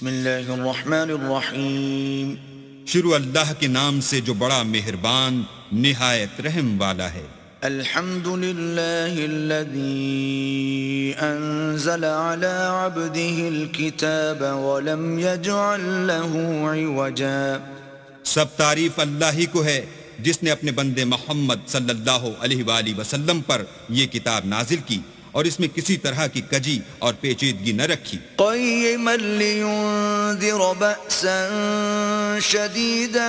بسم اللہ الرحمن الرحیم. شروع اللہ کے نام سے جو بڑا مہربان نہایت رحم والا ہے. الحمد للہ الذی انزل على عبده الكتاب ولم يجعل له عوجا. سب تعریف اللہ ہی کو ہے جس نے اپنے بندے محمد صلی اللہ علیہ وآلہ وسلم پر یہ کتاب نازل کی اور اس میں کسی طرح کی کجی اور پیچیدگی نہ رکھی. قیما لینذر بأسا شدیدا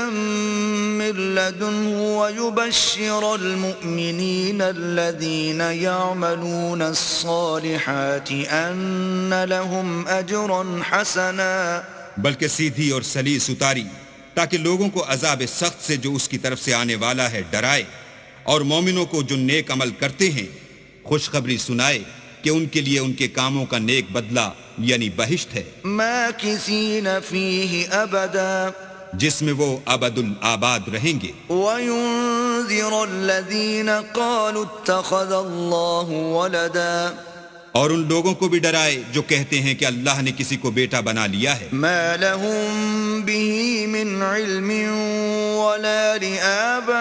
من لدنه ویبشر المؤمنین الذین یعملون الصالحات ان لهم اجرا حسنا. بلکہ سیدھی اور سلیس اتاری تاکہ لوگوں کو عذاب سخت سے جو اس کی طرف سے آنے والا ہے ڈرائے، اور مومنوں کو جو نیک عمل کرتے ہیں خوشخبری سنائے کہ ان کے لیے ان کے کاموں کا نیک بدلہ یعنی بہشت ہے، ماکثین فیہ ابدا، جس میں وہ ابد الآباد رہیں گے. وینذر الذین قالوا اتخذ اللہ ولدا، اور ان لوگوں کو بھی ڈرائے جو کہتے ہیں کہ اللہ نے کسی کو بیٹا بنا لیا ہے. ما لهم به من علم ولا لآبائهم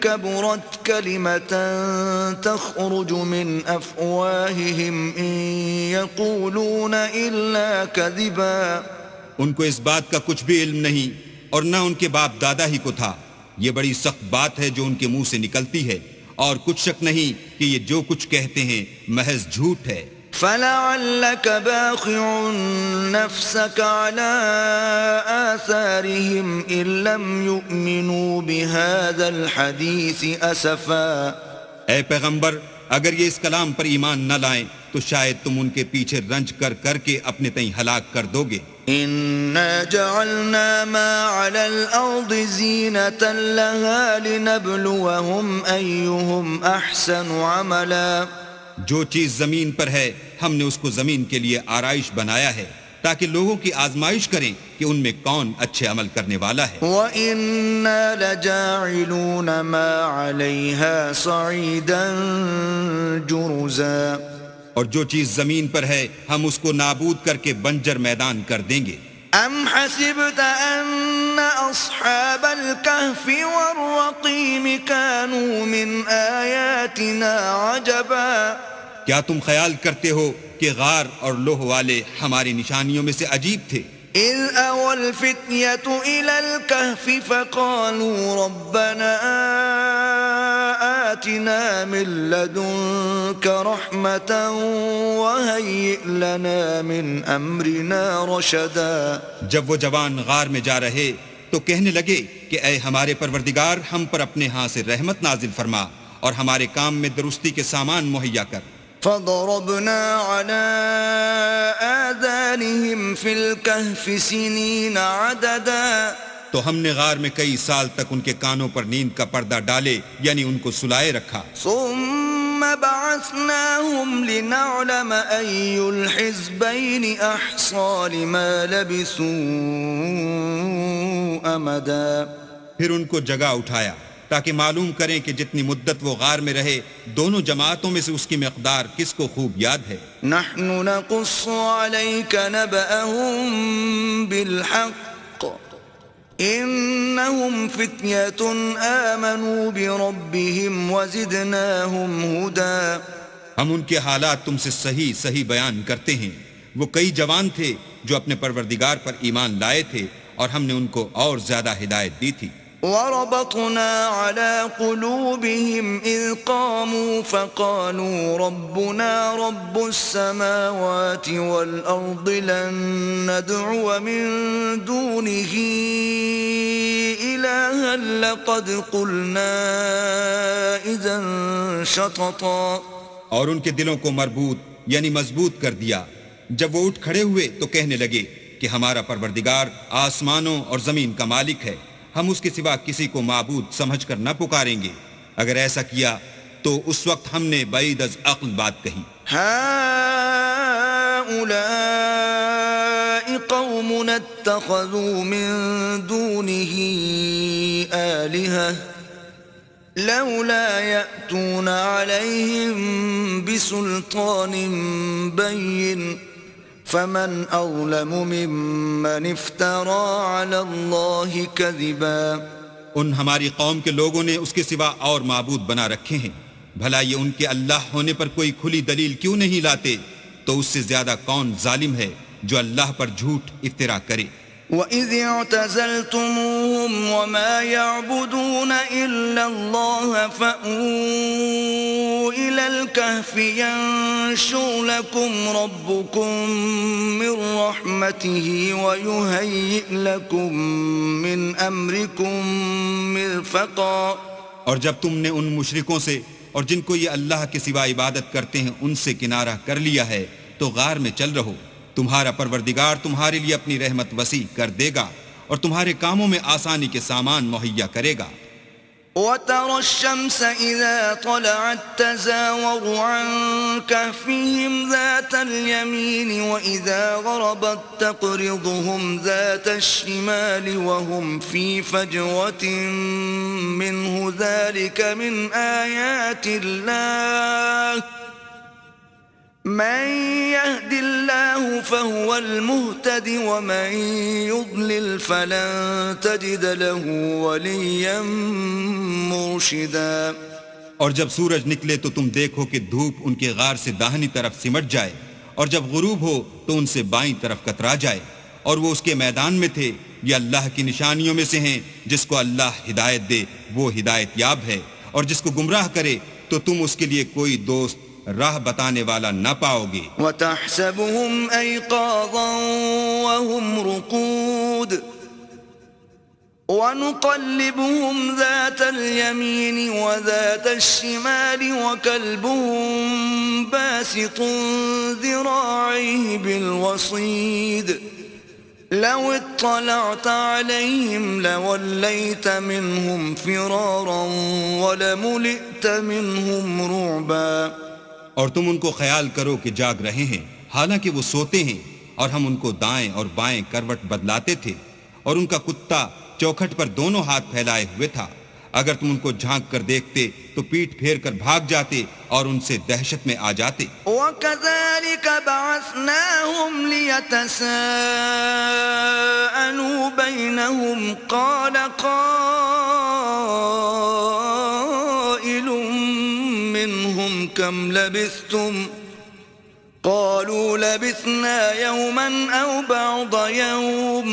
كبرت كلمة تخرج من أفواههم إن يقولون إلا كذبا. ان کو اس بات کا کچھ بھی علم نہیں اور نہ ان کے باپ دادا ہی کو تھا. یہ بڑی سخت بات ہے جو ان کے منہ سے نکلتی ہے، اور کچھ شک نہیں کہ یہ جو کچھ کہتے ہیں محض جھوٹ ہے. فَلَعَلَّكَ بَاخِعٌ نَفْسَكَ عَلَىٰ آثَارِهِمْ إِن لَّمْ يُؤْمِنُوا بِهَذَا الْحَدِيثِ أَسَفًا. اے پیغمبر، اگر یہ اس کلام پر ایمان نہ لائیں تو شاید تم ان کے پیچھے رنج کر کر کے اپنے تئیں ہلاک کر دو گے. إِنَّا جَعَلْنَا مَا عَلَى الْأَرْضِ زِينَةً لَهَا لِنَبْلُوَهُمْ أَيُّهُمْ أَحْسَنُ عَمَلًا. جو چیز زمین پر ہے ہم نے اس کو زمین کے لیے آرائش بنایا ہے تاکہ لوگوں کی آزمائش کریں کہ ان میں کون اچھے عمل کرنے والا ہے. وَإِنَّا لَجَاعِلُونَ مَا عَلَيْهَا صَعِيدًا جُرُزًا. اور جو چیز زمین پر ہے ہم اس کو نابود کر کے بنجر میدان کر دیں گے. أَمْ حَسِبْتَ أَنَّ أَصْحَابَ الْكَهْفِ وَالرَّقِيمِ كَانُوا مِنْ آيَاتِنَا عَجَبًا. کیا تم خیال کرتے ہو کہ غار اور لوح والے ہماری نشانیوں میں سے عجیب تھے؟ إِذْ أَوَى الْفِتْيَةُ إِلَى الْكَهْفِ فَقَالُوا رَبَّنَا آتِنَا مِن لَّدُنكَ رَحْمَةً وَهَيِّئْ لَنَا مِنْ أَمْرِنَا رَشَدًا. جب وہ جوان غار میں جا رہے تو کہنے لگے کہ اے ہمارے پروردگار، ہم پر اپنے ہاں سے رحمت نازل فرما اور ہمارے کام میں درستی کے سامان مہیا کر. فَضَرَبْنَا عَلَىٰ آذَانِهِمْ فِي الْكَهْفِ سِنِينَ عَدَدًا. تو ہم نے غار میں کئی سال تک ان کے کانوں پر نیند کا پردہ ڈالے یعنی ان کو سلائے رکھا. ثُمَّ بَعَثْنَاهُمْ لِنَعْلَمَ أَيُّ الْحِزْبَيْنِ أَحْصَىٰ لِمَا لَبِثُوا أَمَدًا. پھر ان کو جگہ اٹھایا تاکہ معلوم کریں کہ جتنی مدت وہ غار میں رہے دونوں جماعتوں میں سے اس کی مقدار کس کو خوب یاد ہے. نَحْنُ نَقُصُّ عَلَيْكَ نَبَأَهُم بِالْحَقِّ إِنَّهُمْ فِتْيَةٌ آمَنُوا بِرَبِّهِمْ وَزِدْنَاهُمْ هُدًى. ہم ان کے حالات تم سے صحیح بیان کرتے ہیں. وہ کئی جوان تھے جو اپنے پروردگار پر ایمان لائے تھے اور ہم نے ان کو اور زیادہ ہدایت دی تھی. وَرَبَطْنَا عَلَىٰ قُلُوبِهِمْ إِذْ قَامُوا فَقَالُوا رَبُّنَا رَبُّ السَّمَاوَاتِ وَالْأَرْضِ لَن نَّدْعُوَ مِن دُونِهِ إِلَٰهًا لَّقَدْ قُلْنَا إِذًا شَطَطًا. اور ان کے دلوں کو مربوط یعنی مضبوط کر دیا. جب وہ اٹھ کھڑے ہوئے تو کہنے لگے کہ ہمارا پروردگار آسمانوں اور زمین کا مالک ہے، ہم اس کے سوا کسی کو معبود سمجھ کر نہ پکاریں گے. اگر ایسا کیا تو اس وقت ہم نے بعید از عقل بات کہی. هَٰؤُلَاءِ قَوْمُنَا اتَّخَذُوا مِن دُونِهِ آلِهَةً لَّوْلَا يَأْتُونَ عَلَيْهِم بِسُلْطَانٍ بَيِّنٍ فمن أظلم ممن افترى على الله كذبا ان ہماری قوم کے لوگوں نے اس کے سوا اور معبود بنا رکھے ہیں، بھلا یہ ان کے اللہ ہونے پر کوئی کھلی دلیل کیوں نہیں لاتے؟ تو اس سے زیادہ کون ظالم ہے جو اللہ پر جھوٹ افترا کرے؟ وَإِذِ اعْتَزَلْتُمُوهُمْ وَمَا يَعْبُدُونَ إِلَّا اللَّهَ فَأْوُوا إِلَى الْكَهْفِ يَنشُرْ لَكُمْ رَبُّكُمْ مِنْ رَحْمَتِهِ وَيُهَيِّئْ لَكُمْ مِنْ أَمْرِكُمْ مِرْفَقًا۔ اور جب تم نے ان مشرکوں سے اور جن کو یہ اللہ کے سوا عبادت کرتے ہیں ان سے کنارہ کر لیا ہے تو غار میں چل رہو، تمہارا پروردگار تمہارے لیے اپنی رحمت وسیع کر دے گا اور تمہارے کاموں میں آسانی کے سامان مہیا کرے گا۔ وَتَرَى الشَّمْسَ إِذَا طَلَعَتْ تَزَاوَرُ عَنْ كَهْفِهِمْ ذَاتَ الْيَمِينِ وَإِذَا غَرَبَتْ تَقْرِضُهُمْ ذَاتَ الشِّمَالِ وَهُمْ فِي فَجْوَةٍ مِّنْهُ ذَلِكَ مِنْ آيَاتِ اللَّهِ مَن يَهْدِ اللَّهُ فَهُوَ الْمُهْتَدِ وَمَن يُضْلِلْ فَلَن تَجِدَ لَهُ وَلِيًّا مُرْشِدًا۔ اور جب سورج نکلے تو تم دیکھو کہ دھوپ ان کے غار سے داہنی طرف سمٹ جائے، اور جب غروب ہو تو ان سے بائیں طرف کترا جائے، اور وہ اس کے میدان میں تھے۔ یہ اللہ کی نشانیوں میں سے ہیں، جس کو اللہ ہدایت دے وہ ہدایت یاب ہے، اور جس کو گمراہ کرے تو تم اس کے لیے کوئی دوست راہ بتانے والا نہ پاؤ گے۔ وَتَحْسَبُهُمْ أَيْقَاظًا وَهُمْ رُقُودٌ وَنُقَلِّبُهُمْ ذَاتَ الْيَمِينِ وَذَاتَ الشِّمَالِ وَكَلْبُهُمْ بَاسِطٌ ذِرَاعَيْهِ بِالْوَصِيدِ لَوِ اطَّلَعْتَ عَلَيْهِمْ لَوَلَّيْتَ مِنْهُمْ فِرَارًا وَلَمُلِئْتَ مِنْهُمْ رُعْبًا۔ اور تم ان کو خیال کرو کہ جاگ رہے ہیں حالانکہ وہ سوتے ہیں، اور ہم ان کو دائیں اور بائیں کروٹ بدلاتے تھے، اور ان کا کتا چوکھٹ پر دونوں ہاتھ پھیلائے ہوئے تھا۔ اگر تم ان کو جھانک کر دیکھتے تو پیٹھ پھیر کر بھاگ جاتے اور ان سے دہشت میں آ جاتے۔ وَكَذَلِكَ بَعَثْنَاهُمْ لِيَتَسَاءَلُوا بَيْنَهُمْ قَالَ قَائِلٌ مِّنْهُمْ كَمْ لَبِثْتُمْ قَالُوا لَبِثْنَا يَوْمًا أَوْ بَعْضَ يَوْمٍ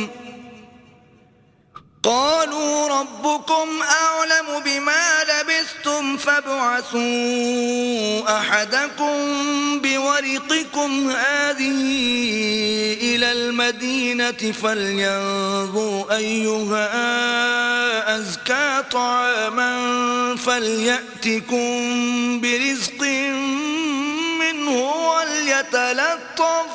قالوا ربكم أعلم بما لبثتم فابعثوا أحدكم بورقكم هذه إلى المدينة فلينظر أيها أزكى طعاما فليأتكم برزق منه وَلْيَتَلَطَّفْ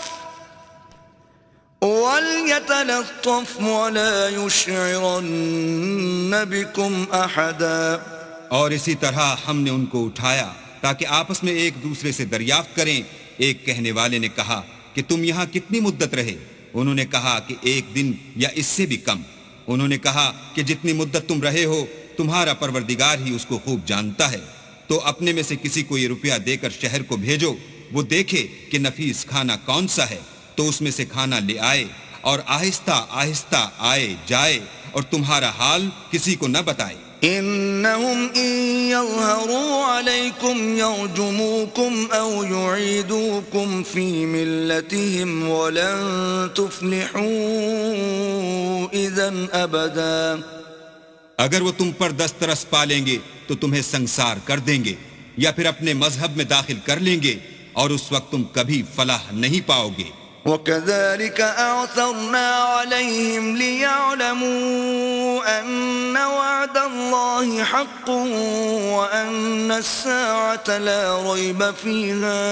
وَلَا يُشْعِرَنَّ بِكُمْ أَحَدًا۔ اور اسی طرح ہم نے ان کو اٹھایا تاکہ آپس میں ایک دوسرے سے دریافت کریں۔ ایک کہنے والے نے کہا کہ تم یہاں کتنی مدت رہے؟ انہوں نے کہا کہ 1 دن یا اس سے بھی کم۔ انہوں نے کہا کہ جتنی مدت تم رہے ہو تمہارا پروردگار ہی اس کو خوب جانتا ہے، تو اپنے میں سے کسی کو یہ روپیہ دے کر شہر کو بھیجو، وہ دیکھے کہ نفیس کھانا کون سا ہے تو اس میں سے کھانا لے آئے، اور آہستہ آہستہ آئے جائے اور تمہارا حال کسی کو نہ بتائے۔ إنهم إن يظهروا عليكم يرجموكم أو يعيدوكم في ملتهم ولن تفلحوا إذن أبدا۔ اگر وہ تم پر دسترس پالیں گے تو تمہیں سنسار کر دیں گے یا پھر اپنے مذہب میں داخل کر لیں گے، اور اس وقت تم کبھی فلاح نہیں پاؤ گے۔ وَكَذَلِكَ أَعْثَرْنَا عَلَيْهِمْ لِيَعْلَمُوا أَنَّ وَعْدَ اللَّهِ حَقٌّ وَأَنَّ السَّاعَةَ لَا رَيْبَ فِيهَا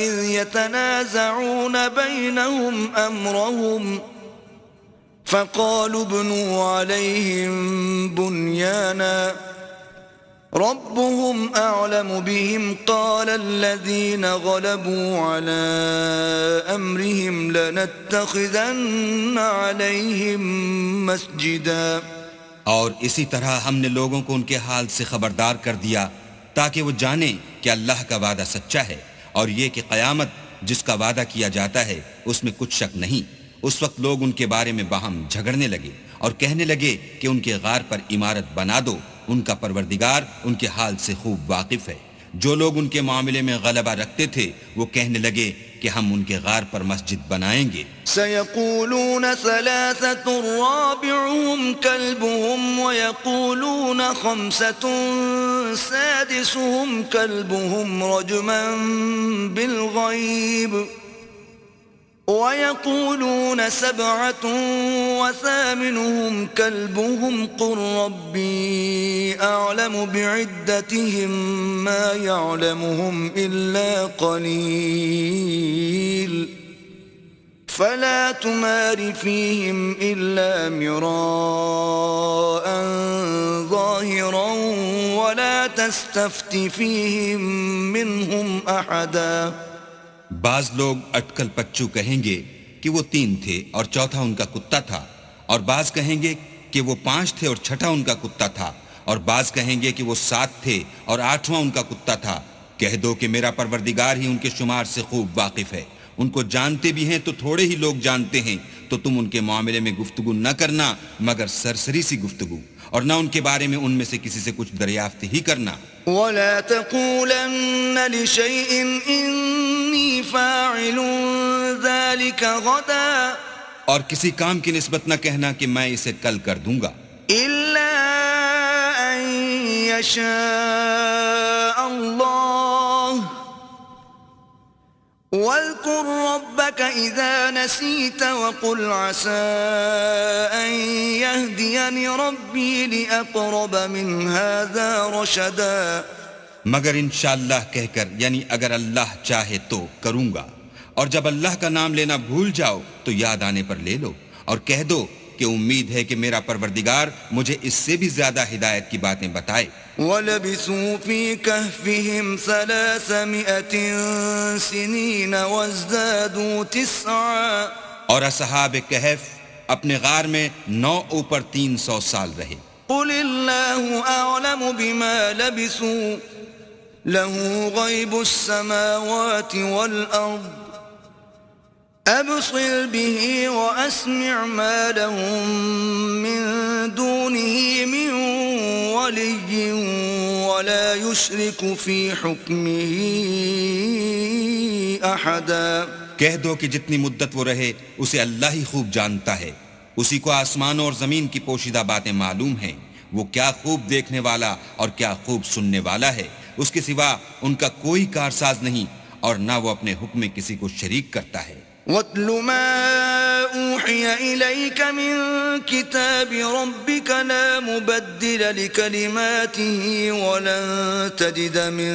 إِذْ يَتَنَازَعُونَ بَيْنَهُمْ أَمْرَهُمْ فَقَالُوا ابْنُوا عَلَيْهِمْ بُنْيَانًا ربهم أعلم بهم قال الذين غلبوا على أمرهم لنتخذن عليهم مسجدا۔ اور اسی طرح ہم نے لوگوں کو ان کے حال سے خبردار کر دیا تاکہ وہ جانیں کہ اللہ کا وعدہ سچا ہے، اور یہ کہ قیامت جس کا وعدہ کیا جاتا ہے اس میں کچھ شک نہیں۔ اس وقت لوگ ان کے بارے میں باہم جھگڑنے لگے اور کہنے لگے کہ ان کے غار پر عمارت بنا دو، ان کا پروردگار ان کے حال سے خوب واقف ہے۔ جو لوگ ان کے معاملے میں غلبہ رکھتے تھے وہ کہنے لگے کہ ہم ان کے غار پر مسجد بنائیں گے۔ سيقولون ثلاثة رابعهم كلبهم ويقولون خمسة سادسهم كلبهم رجما بالغيب ويقولون سبعة وثامنهم كلبهم قل ربي أعلم بعدتهم ما يعلمهم إلا قليل فلا تمار فيهم إلا مراء ظاهرا ولا تستفت فيهم منهم أحدا۔ بعض لوگ اٹکل پچو کہیں گے کہ وہ 3 تھے اور چوتھا ان کا کتا تھا، اور بعض کہیں گے کہ وہ 5 تھے اور چھٹا ان کا کتا تھا، اور بعض کہیں گے کہ وہ 7 تھے اور 8واں ان کا کتا تھا۔ کہہ دو کہ میرا پروردگار ہی ان کے شمار سے خوب واقف ہے، ان کو جانتے بھی ہیں تو تھوڑے ہی لوگ جانتے ہیں، تو تم ان کے معاملے میں گفتگو نہ کرنا مگر سرسری سی گفتگو، اور نہ ان کے بارے میں ان میں سے کسی سے کچھ دریافت ہی کرنا۔ ولا تقولن لشيء إني فاعل ذلك غدا، اور کسی کام کی نسبت نہ کہنا کہ میں اسے کل کر دوں گا، إلا أن يشاء الله، واذكر ربك إذا نسيت وقل عسى أن يهديني ربي لأقرب من هذا رشدا۔ مگر انشاءاللہ کہہ کر، یعنی اگر اللہ چاہے تو کروں گا، اور جب اللہ کا نام لینا بھول جاؤ تو یاد آنے پر لے لو، اور کہہ دو کہ امید ہے کہ میرا پروردگار مجھے اس سے بھی زیادہ ہدایت کی باتیں بتائے۔ وَلَبِثُوا فِي كَهْفِهِمْ 300 سِنِينَ وَازْدَادُوا 9، اور اصحاب کہف اپنے غار میں 9 اوپر 300 سال رہے۔ قُلِ اللَّهُ أَعْلَمُ بِمَا لَبِثُوا لَهُ غَيْبُ السَّمَاوَاتِ وَالْأَرْضِ أَبْصِرْ بِهِ وَأَسْمِعْ مَا لَهُم مِّن دُونِهِ مِن وَلِيٍّ وَلَا يُشْرِكُ فِي حُكْمِهِ أَحَدًا۔ کہہ دو کہ جتنی مدت وہ رہے اسے اللہ ہی خوب جانتا ہے، اسی کو آسمانوں اور زمین کی پوشیدہ باتیں معلوم ہیں، وہ کیا خوب دیکھنے والا اور کیا خوب سننے والا ہے، اس کے سوا ان کا کوئی کارساز نہیں، اور نہ وہ اپنے حکم میں کسی کو شریک کرتا ہے۔ وَاتْلُ مَا أُوحِيَ إِلَيْكَ مِن كِتَابِ رَبِّكَ لَا مُبَدِّلَ لِكَلِمَاتِهِ وَلَن تَجِدَ مِن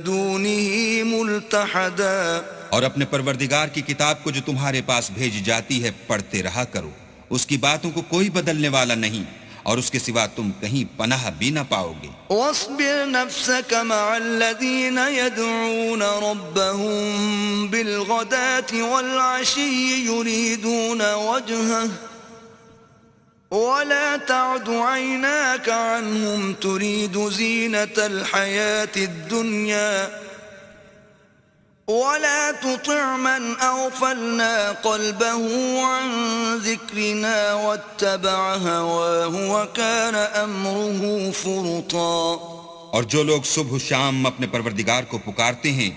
دُونِهِ مُلْتَحَدًا۔ اور اپنے پروردگار کی کتاب کو جو تمہارے پاس بھیجی جاتی ہے پڑھتے رہا کرو، اس کی باتوں کو کوئی بدلنے والا نہیں، اور اس کے سوا تم کہیں پناہ بھی نہ پاؤ گے۔ واصبر نفسك مع الذين يدعون ربهم بالغداة والعشي يريدون وجهه ولا تعد عيناك عنهم تريد زينة الحياة الدنيا ولا تطع من أغفلنا قلبه عن ذكرنا واتبع هواه وكان أمره فرطا۔ اور جو لوگ صبح و شام اپنے پروردگار کو پکارتے ہیں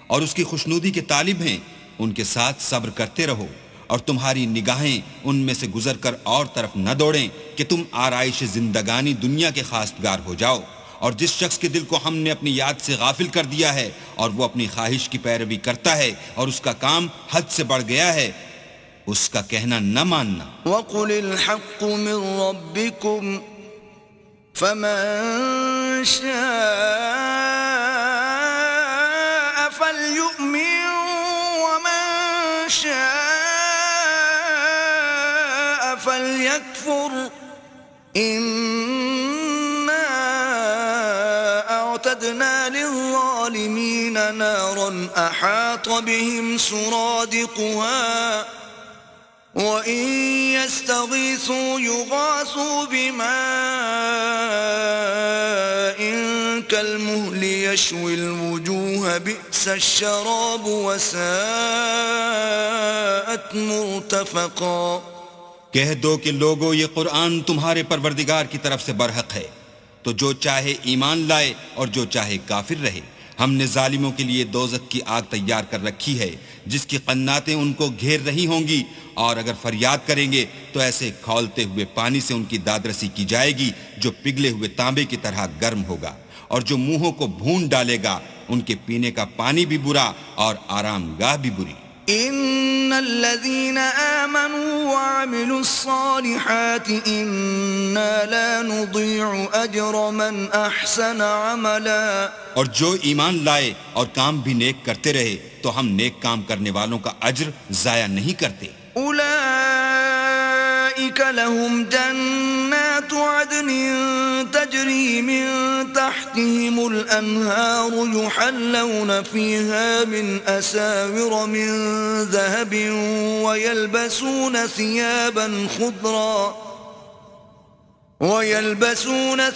اور اس کی خوشنودی کے طالب ہیں، ان کے ساتھ صبر کرتے رہو، اور تمہاری نگاہیں ان میں سے گزر کر اور طرف نہ دوڑیں کہ تم آرائش زندگانی دنیا کے خواستگار ہو جاؤ۔ اور جس شخص کے دل کو ہم نے اپنی یاد سے غافل کر دیا ہے اور وہ اپنی خواہش کی پیروی کرتا ہے اور اس کا کام حد سے بڑھ گیا ہے، اس کا کہنا نہ ماننا۔ وَقُلِ الْحَقُّ مِن رَّبِّكُمْ فَمَن شَاءَ فَلْيُؤْمِن وَمَن شَاءَ فَلْيَكْفُرْ أعتدنا للظالمين نارا أحاط بهم سرادقها وَإِن يَسْتَغِيثُوا يُغَاثُوا بِمَاءٍ كَالْمُهْلِ يَشْوِي الْوُجُوهَ بِئْسَ الشَّرَابُ وَسَاءَتْ مُرْتَفَقًا۔ کہہ دو کہ لوگو یہ قرآن تمہارے پروردگار کی طرف سے برحق ہے، تو جو چاہے ایمان لائے اور جو چاہے کافر رہے۔ ہم نے ظالموں کے لیے دوزخ کی آگ تیار کر رکھی ہے جس کی قناتیں ان کو گھیر رہی ہوں گی، اور اگر فریاد کریں گے تو ایسے کھولتے ہوئے پانی سے ان کی دادرسی کی جائے گی جو پگھلے ہوئے تانبے کی طرح گرم ہوگا، اور جو منہوں کو بھون ڈالے گا ان کے پینے کا پانی بھی برا اور آرام گاہ بھی بری۔ ان الذين آمنوا وعملوا الصالحات انا لا نضيع اجر من احسن عملا، اور جو ایمان لائے اور کام بھی نیک کرتے رہے تو ہم نیک کام کرنے والوں کا اجر ضائع نہیں کرتے۔ اولئك لهم جنات عدن تجري من تحتهم الانهار يحلون فيها من اساور من ذهب ويلبسون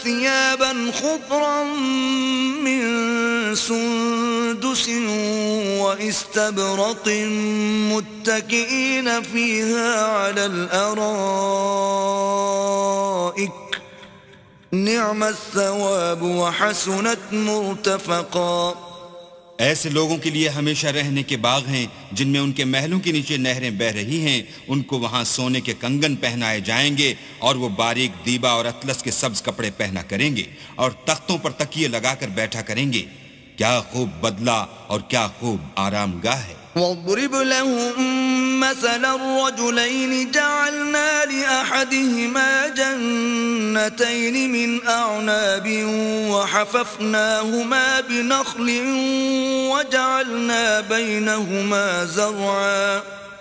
ثيابا خضرا من سندس واستبرق متكئين فيها على الارائك نعم الثواب وحسنت مرتفقا۔ ایسے لوگوں کے لیے ہمیشہ رہنے کے باغ ہیں جن میں ان کے محلوں کے نیچے نہریں بہ رہی ہیں، ان کو وہاں سونے کے کنگن پہنائے جائیں گے اور وہ باریک دیبا اور اطلس کے سبز کپڑے پہنا کریں گے اور تختوں پر تکیے لگا کر بیٹھا کریں گے۔ کیا خوب بدلہ اور کیا خوب آرام گاہ ہے۔ وَاضْرِبْ لَهُم مَّثَلَ الرَّجُلَيْنِ جَعَلْنَا لِأَحَدِهِمَا جَنَّتَيْنِ مِنْ أَعْنَابٍ وَحَفَفْنَاهُمَا بِنَخْلٍ وَجَعَلْنَا بَيْنَهُمَا زَرْعًا۔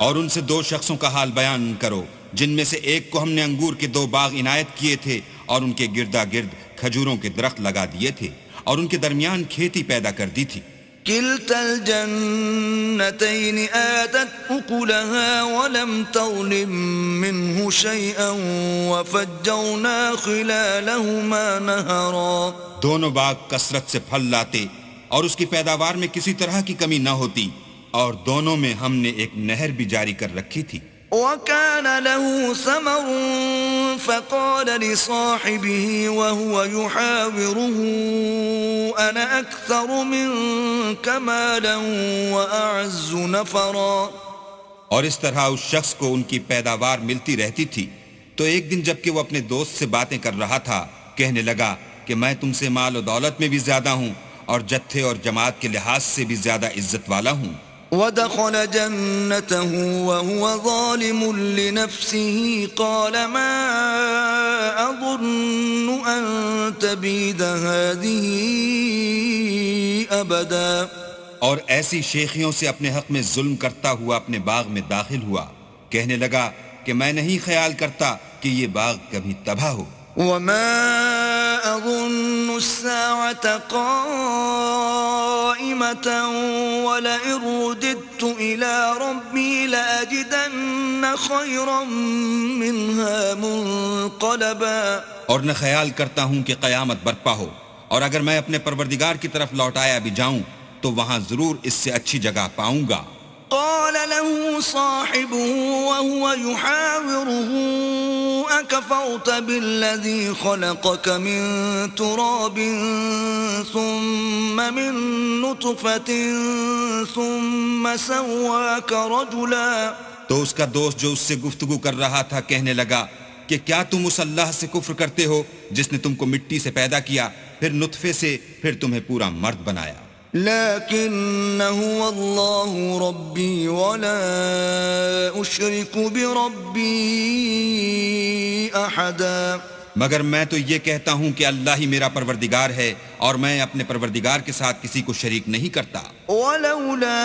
اور ان سے دو شخصوں کا حال بیان کرو جن میں سے ایک کو ہم نے انگور کے 2 باغ عنایت کیے تھے اور ان کے گردا گرد کھجوروں کے درخت لگا دیے تھے اور ان کے درمیان کھیتی پیدا کر دی تھی۔ كلتا الجنتين آتت أكلها ولم تظلم منه شيئا وفجرنا خلالهما نهرا۔ دونوں باغ کثرت سے پھل لاتے اور اس کی پیداوار میں کسی طرح کی کمی نہ ہوتی، اور دونوں میں ہم نے ایک نہر بھی جاری کر رکھی تھی۔ وكان له ثمر فقال لصاحبه وهو يحاوره أنا أكثر منك مالا وأعز نفرا۔ اور اس طرح اس شخص کو ان کی پیداوار ملتی رہتی تھی، تو ایک دن جب کہ وہ اپنے دوست سے باتیں کر رہا تھا کہنے لگا کہ میں تم سے مال و دولت میں بھی زیادہ ہوں اور جتھے اور جماعت کے لحاظ سے بھی زیادہ عزت والا ہوں۔ ودخل جنته وهو ظالم لنفسه قال ما أظن أن تبيد هذه أبدا۔ اور ایسی شیخیوں سے اپنے حق میں ظلم کرتا ہوا اپنے باغ میں داخل ہوا، کہنے لگا کہ میں نہیں خیال کرتا کہ یہ باغ کبھی تباہ ہو۔ وما أظن الساعة قائمة ولئن رددت إلى ربي لأجدن خيرا منها منقلبا۔ اور نہ خیال کرتا ہوں کہ قیامت برپا ہو، اور اگر میں اپنے پروردگار کی طرف لوٹایا بھی جاؤں تو وہاں ضرور اس سے اچھی جگہ پاؤں گا۔ قال له صاحبه وهو يحاوره أكفرت بالذي خلقك من تراب ثم من نطفة ثم سواك رجلا۔ تو اس کا دوست جو اس سے گفتگو کر رہا تھا کہنے لگا کہ کیا تم اس اللہ سے کفر کرتے ہو جس نے تم کو مٹی سے پیدا کیا، پھر نطفے سے، پھر تمہیں پورا مرد بنایا۔ لكن هو الله ربي ولا أشرك بربي أحدا۔ مگر میں تو یہ کہتا ہوں کہ اللہ ہی میرا پروردگار ہے اور میں اپنے پروردگار کے ساتھ کسی کو شریک نہیں کرتا۔ ولولا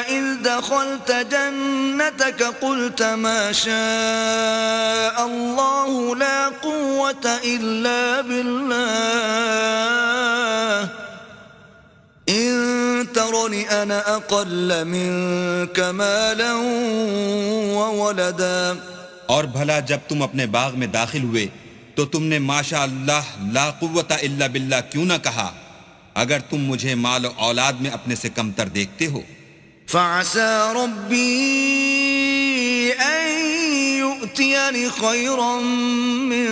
إذ دخلت جنتك قلت ما شاء الله لا قوة إلا بالله إن ترني أنا أقل منك مالا وولدا اور بھلا جب تم اپنے باغ میں داخل ہوئے تو تم نے ماشاء اللہ لا قوت الا باللہ کیوں نہ کہا اگر تم مجھے مال و اولاد میں اپنے سے کمتر دیکھتے ہو؟ فعسى ربي أن يؤتيني خيرا من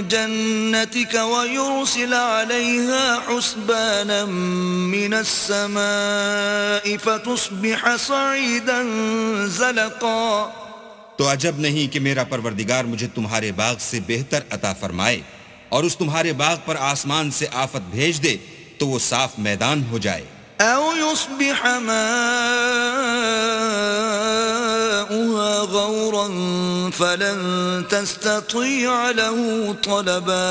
جنتك ويرسل عليها حسبانا من السماء فتصبح صعيدا زلقا. تو عجب نہیں کہ میرا پروردگار مجھے تمہارے باغ سے بہتر عطا فرمائے اور اس تمہارے باغ پر آسمان سے آفت بھیج دے تو وہ صاف میدان ہو جائے. أو يصبح ماؤها غورا فلن تستطيع له طلبا.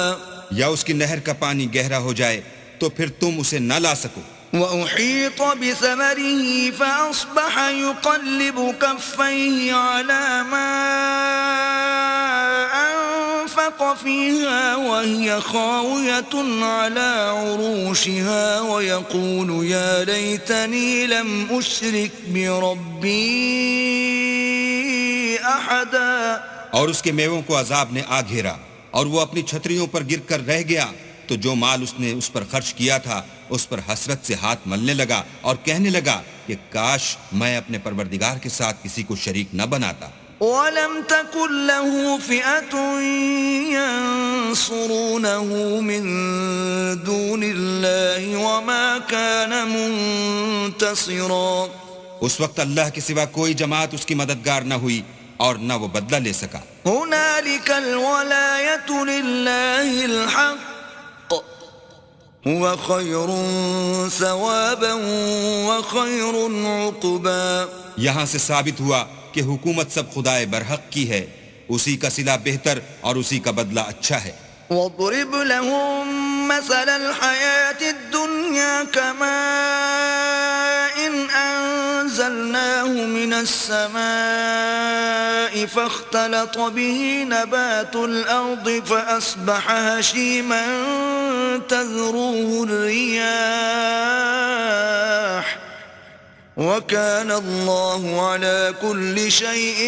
یا اس کی نہر کا پانی گہرا ہو جائے تو پھر تم اسے نہ لا سکو. وأحيط بثمره فأصبح يقلب كفيه على ما أنفق فيها وهي خاوية على عروشها ويقول يا ليتني لم أشرك بربي أحدا. اور اس کے میووں کو عذاب نے آ گھیرا اور وہ اپنی چھتریوں پر گر کر رہ گیا تو جو مال اس نے اس پر خرچ کیا تھا اس پر حسرت سے ہاتھ ملنے لگا اور کہنے لگا کہ کاش میں اپنے پروردگار کے ساتھ کسی کو شریک نہ بناتا. وَلَمْ تَكُنْ لَهُ فِئَةٌ يَنصُرُونَهُ مِن دُونِ اللَّهِ وَمَا كَانَ مُنتَصِرًا. اس وقت اللہ کے سوا کوئی جماعت اس کی مددگار نہ ہوئی اور نہ وہ بدلہ لے سکا. هُنَالِكَ الْوَلَایَةُ لِلَّهِ الْحَقِّ هُوَ خَيْرٌ ثَوَابًا وَخَيْرٌ عُقْبًا. یہاں سے ثابت ہوا کہ حکومت سب خدائے برحق کی ہے، اسی کا صلہ بہتر اور اسی کا بدلہ اچھا ہے. وَاضْرِبْ لَهُم مَّثَلَ الْحَيَاةِ الدُّنْيَا كَمَاءٍ أَنزَلْنَاهُ مِنَ السَّمَاءِ فَاخْتَلَطَ بِهِ نَبَاتُ الْأَرْضِ فَأَصْبَحَ هَشِيمًا تَذْرُوهُ الرِّيَاحُ وَكَانَ اللَّهُ عَلَى كُلِّ شَيْءٍ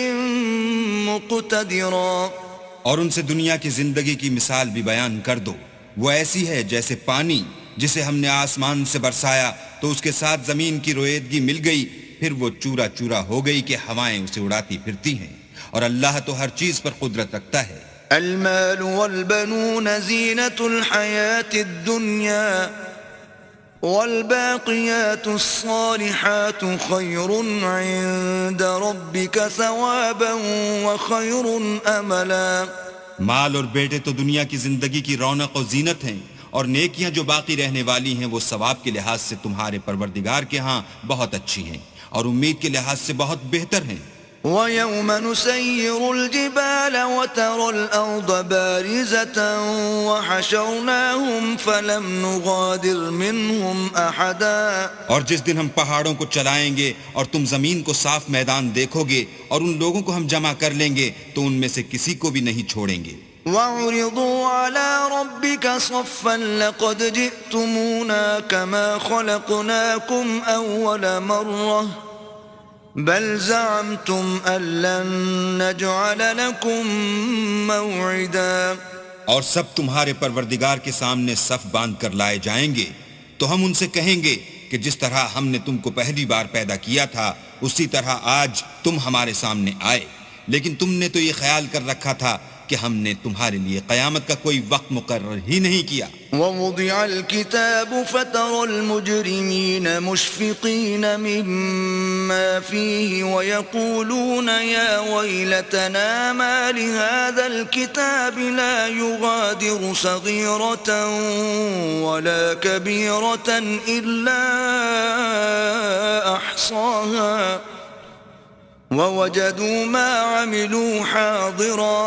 مُقْتَدِرًا. اور ان سے دنیا کی زندگی کی مثال بھی بیان کر دو، وہ ایسی ہے جیسے پانی جسے ہم نے آسمان سے برسایا تو اس کے ساتھ زمین کی رویدگی مل گئی، پھر وہ چورا چورا ہو گئی کہ ہوائیں اسے اڑاتی پھرتی ہیں، اور اللہ تو ہر چیز پر قدرت رکھتا ہے. المال والبنون زينة الحياة الدنيا والباقيات الصالحات خير عند ربك ثوابا وخير أملا. مال اور بیٹے تو دنیا کی زندگی کی رونق و زینت ہیں، اور نیکیاں جو باقی رہنے والی ہیں وہ ثواب کے لحاظ سے تمہارے پروردگار کے ہاں بہت اچھی ہیں اور امید کے لحاظ سے بہت بہتر ہیں. وَيَوْمَ نُسَيِّرُ الْجِبَالَ وَتَرَى الْأَرْضَ بَارِزَةً وَحَشَرْنَاهُمْ فَلَمْ نُغَادِرْ مِنْهُمْ أَحَدًا. اور جس دن ہم پہاڑوں کو چلائیں گے اور تم زمین کو صاف میدان دیکھو گے اور ان لوگوں کو ہم جمع کر لیں گے تو ان میں سے کسی کو بھی نہیں چھوڑیں گے. وَعُرِضُوا عَلَى رَبِّكَ صَفًّا لَقَدْ جِئْتُمُونَا كَمَا خَلَقْنَاكُمْ أَوَّلَ مَرَّةٍ بل زعمتم أن لن نجعل لكم موعدا. اور سب تمہارے پروردگار کے سامنے صف باندھ کر لائے جائیں گے تو ہم ان سے کہیں گے کہ جس طرح ہم نے تم کو پہلی بار پیدا کیا تھا اسی طرح آج تم ہمارے سامنے آئے، لیکن تم نے تو یہ خیال کر رکھا تھا کہ ہم نے تمہارے لیے قیامت کا کوئی وقت مقرر ہی نہیں کیا. وَوُضِعَ الْكِتَابُ فَتَرَى الْمُجْرِمِينَ مُشْفِقِينَ مِمَّا فِيهِ وَيَقُولُونَ يَا وَيْلَتَنَا مَا لِهَذَا الْكِتَابِ لَا يُغَادِرُ صَغِيرَةً وَلَا كَبِيرَةً إِلَّا أَحْصَاهَا وَوَجَدُوا مَا عَمِلُوا حَاضِرًا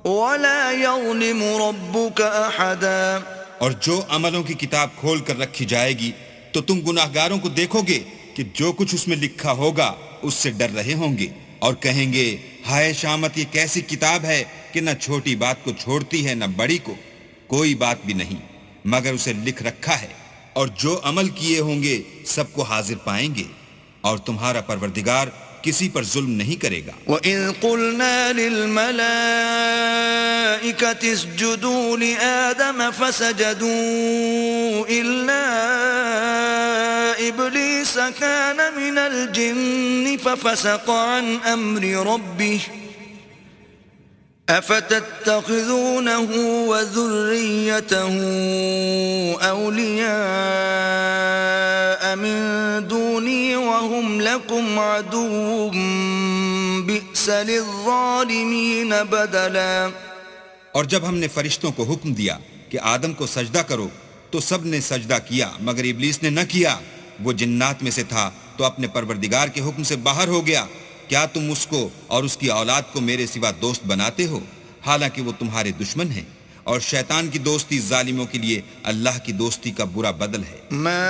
وَلَا يَظْلِمُ رَبُّكَ أَحَدًا. اور جو عملوں کی کتاب کھول کر رکھی جائے گی تو تم گناہگاروں کو دیکھو گے کہ جو کچھ اس میں لکھا ہوگا اس سے ڈر رہے ہوں گے اور کہیں گے ہائے شامت، یہ کیسی کتاب ہے کہ نہ چھوٹی بات کو چھوڑتی ہے نہ بڑی کو، کوئی بات بھی نہیں مگر اسے لکھ رکھا ہے اور جو عمل کیے ہوں گے سب کو حاضر پائیں گے، اور تمہارا پروردگار کسی پر ظلم نہیں کرے گا۔ وَإِذْ قُلْنَا لِلْمَلَائِكَةِ اسْجُدُوا لِآدَمَ فَسَجَدُوا إِلَّا إِبْلِيسَ كَانَ مِنَ الْجِنِّ فَفَسَقَ عَنْ أَمْرِ رَبِّهِ أَفَتَتَّخِذُونَهُ وَذُرِّيَّتَهُ أَوْلِيَاءَ مِن دُونِي وَهُمْ لَكُمْ عَدُوٌّ بِئْسَ لِلظَّالِمِينَ بَدَلًا۔ اور جب ہم نے فرشتوں کو حکم دیا کہ آدم کو سجدہ کرو تو سب نے سجدہ کیا مگر ابلیس نے نہ کیا، وہ جنات میں سے تھا تو اپنے پروردگار کے حکم سے باہر ہو گیا۔ کیا تم اس کو اور اس کی اولاد کو میرے سوا دوست بناتے ہو، حالانکہ وہ تمہارے دشمن ہیں، اور شیطان کی دوستی ظالموں کے لیے اللہ کی دوستی کا برا بدل ہے۔ ما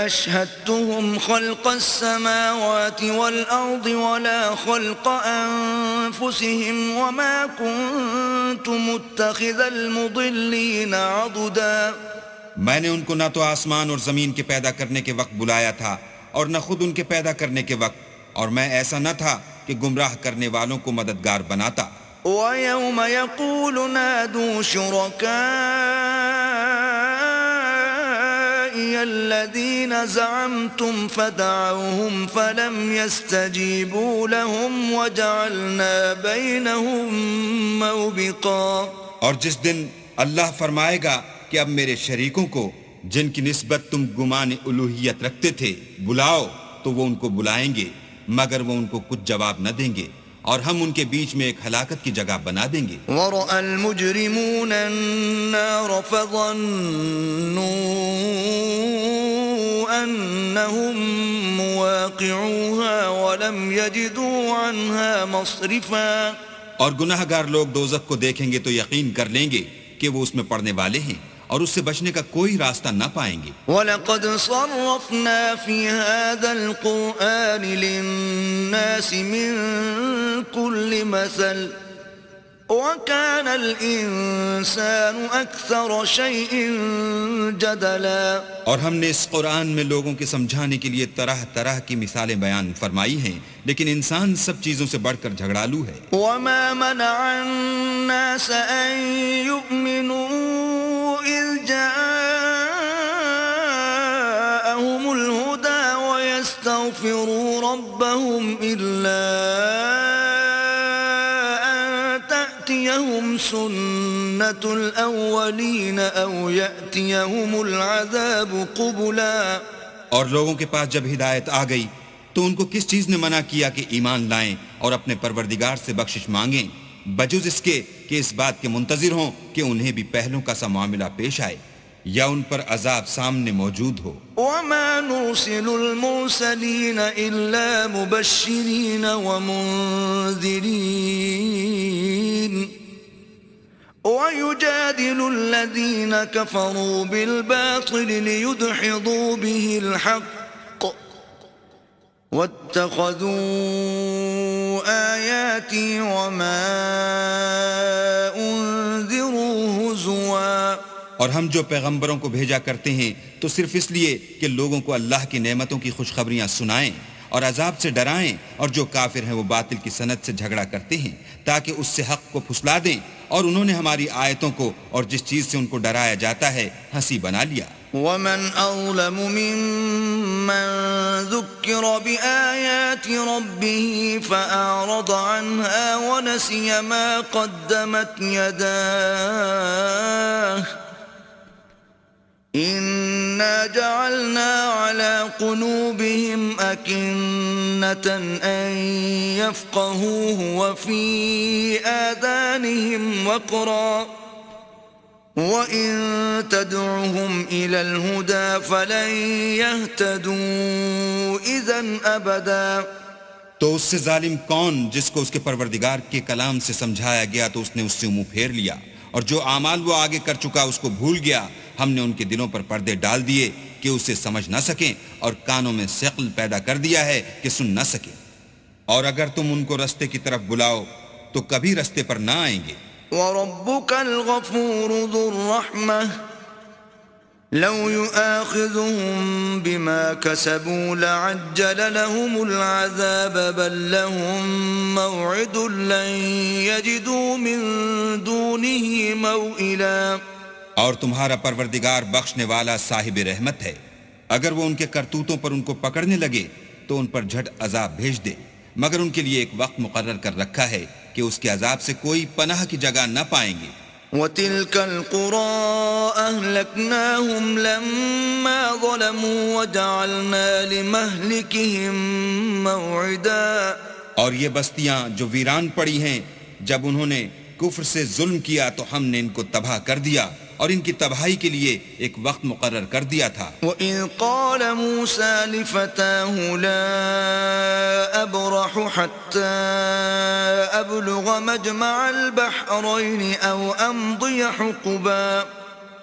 أشهدتهم خلق السماوات والأرض ولا خلق أنفسهم وما كنت متخذ المضلين عضدا۔ میں نے ان کو نہ تو آسمان اور زمین کے پیدا کرنے کے وقت بلایا تھا اور نہ خود ان کے پیدا کرنے کے وقت، اور میں ایسا نہ تھا کہ گمراہ کرنے والوں کو مددگار بناتا۔ وَيَوْمَ يَقُولُ نَادُوا شُرَكَائِيَ الَّذِينَ زَعَمْتُمْ فَدَعَوْهُمْ فَلَمْ يَسْتَجِيبُوا لَهُمْ وَجَعَلْنَا بَيْنَهُمْ مَوْبِقًا۔ اور جس دن اللہ فرمائے گا کہ اب میرے شریکوں کو جن کی نسبت تم گمان الوہیت رکھتے تھے بلاؤ، تو وہ ان کو بلائیں گے مگر وہ ان کو کچھ جواب نہ دیں گے، اور ہم ان کے بیچ میں ایک ہلاکت کی جگہ بنا دیں گے۔ وَرَأَى الْمُجْرِمُونَ النَّارَ فَظَنُّوا أَنَّهُمْ مُوَاقِعُوهَا وَلَمْ يَجِدُوا عَنْهَا مَصْرِفًا۔ اور گناہ گار لوگ دوزخ کو دیکھیں گے تو یقین کر لیں گے کہ وہ اس میں پڑنے والے ہیں، اور اس سے بچنے کا کوئی راستہ نہ پائیں گے۔ وَلَقَدْ صَرَّفْنَا فِي هَذَا الْقُرْآنِ لِلنَّاسِ مِنْ كُلِّ مَثَلٍ وَكَانَ الْإِنسَانُ أَكْثَرَ شَيْءٍ جَدَلًا۔ اور ہم نے اس قرآن میں لوگوں کے سمجھانے کے لیے طرح طرح کی مثالیں بیان فرمائی ہیں، لیکن انسان سب چیزوں سے بڑھ کر جھگڑالو ہے۔ وَمَا مَنَعَ النَّاسَ أَن يُؤْمِنُوا إِذْ جَاءَهُمُ الْهُدَى وَيَسْتَغْفِرُوا رَبَّهُمْ إِلَّا أَن تَأْتِيَهُمْ سُنَّةُ الْأَوَّلِينَ أَوْ يَأْتِيَهُمُ الْعَذَابُ قُبُلًا۔ اور لوگوں کے پاس جب ہدایت آ گئی تو ان کو کس چیز نے منع کیا کہ ایمان لائیں اور اپنے پروردگار سے بخشش مانگیں، بجز اس کے کہ اس بات کے منتظر ہوں کہ انہیں بھی پہلوں کا سا معاملہ پیش آئے یا ان پر عذاب سامنے موجود ہو۔ وَمَا نُرْسِلُ الْمُرْسَلِينَ إِلَّا مُبَشِّرِينَ وَمُنذِرِينَ وَيُجَادِلُ الَّذِينَ كَفَرُوا بِالْبَاطِلِ لِيُدْحِضُوا بِهِ الْحَقَّ وَاتَّخَذُوا آيَاتِي وَمَا أُنذِرُوا هُزُوًا۔ اور ہم جو پیغمبروں کو بھیجا کرتے ہیں تو صرف اس لیے کہ لوگوں کو اللہ کی نعمتوں کی خوشخبریاں سنائیں اور عذاب سے ڈرائیں، اور جو کافر ہیں وہ باطل کی سند سے جھگڑا کرتے ہیں تاکہ اس سے حق کو پھسلا دیں، اور انہوں نے ہماری آیتوں کو اور جس چیز سے ان کو ڈرایا جاتا ہے ہنسی بنا لیا۔ وَمَنْ أَظْلَمُ مِمَّنْ ذُكِّرَ بِآيَاتِ رَبِّهِ فَأَعْرَضَ عَنْهَا وَنَسِيَ مَا قَدَّمَتْ يَدَاهُ إِنَّا جَعَلْنَا عَلَى قُلُوبِهِمْ أَكِنَّةً أَن يَفْقَهُوهُ وَفِي آذَانِهِمْ وَقْرًا وَإِن تَدْعُهُمْ إِلَى الْهُدَى فَلَن يَهْتَدُوا إِذًا أَبَدًا۔ تو اس سے ظالم کون جس کو اس کے پروردگار کے کلام سے سمجھایا گیا تو اس نے اس سے منہ پھیر لیا، اور جو اعمال وہ آگے کر چکا اس کو بھول گیا۔ ہم نے ان کے دلوں پر پردے ڈال دیے کہ اسے سمجھ نہ سکیں، اور کانوں میں ثقل پیدا کر دیا ہے کہ سن نہ سکیں، اور اگر تم ان کو رستے کی طرف بلاؤ تو کبھی رستے پر نہ آئیں گے۔ وَرَبُّكَ الْغَفُورُ ذُو الرَّحْمَةِ لو يؤاخذهم بما كسبوا لعجل لهم العذاب بل لهم موعد لن يجدوا من دونه موئلا. اور تمہارا پروردگار بخشنے والا صاحب رحمت ہے، اگر وہ ان کے کرتوتوں پر ان کو پکڑنے لگے تو ان پر جھٹ عذاب بھیج دے، مگر ان کے لیے ایک وقت مقرر کر رکھا ہے کہ اس کے عذاب سے کوئی پناہ کی جگہ نہ پائیں گے. وَتِلْكَ الْقُرَىٰ أَهْلَكْنَاهُمْ لَمَّا ظَلَمُوا وَجَعَلْنَا لِمَهْلِكِهِمْ مَوْعِدًا. اور یہ بستیاں جو ویران پڑی ہیں، جب انہوں نے کفر سے ظلم کیا تو ہم نے ان کو تباہ کر دیا اور ان کی تباہی کے لیے ایک وقت مقرر کر دیا تھا. وَإِذْ قَالَ مُوسَىٰ لِفَتَاهُ لَا أَبْرَحُ حَتَّىٰ أَبْلُغَ مَجْمَعَ الْبَحْرَيْنِ أَوْ أَمْضِيَ حُقُبًا.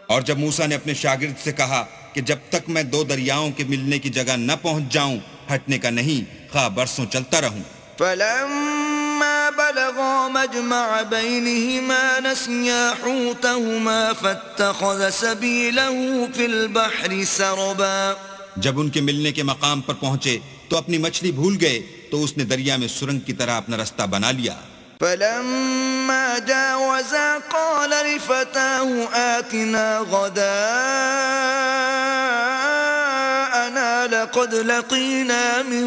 اور جب موسیٰ نے اپنے شاگرد سے کہا کہ جب تک میں دو دریاؤں کے ملنے کی جگہ نہ پہنچ جاؤں ہٹنے کا نہیں، خواہ برسوں چلتا رہوں. فَلَمَّا بَلَغَا مَجْمَعَ بَيْنِهِمَا نَسِيَا حُوتَهُمَا فَاتَّخَذَ سَبِيلَهُ فِي الْبَحْرِ سَرَبًا. جب ان کے ملنے کے مقام پر پہنچے تو اپنی مچھلی بھول گئے تو اس نے دریا میں سرنگ کی طرح اپنا رستہ بنا لیا. فَلَمَّا جَاوَزَا قَالَ لِفَتَاهُ آتِنَا غَدَاءَنَا لَقَدْ لَقِينَا مِن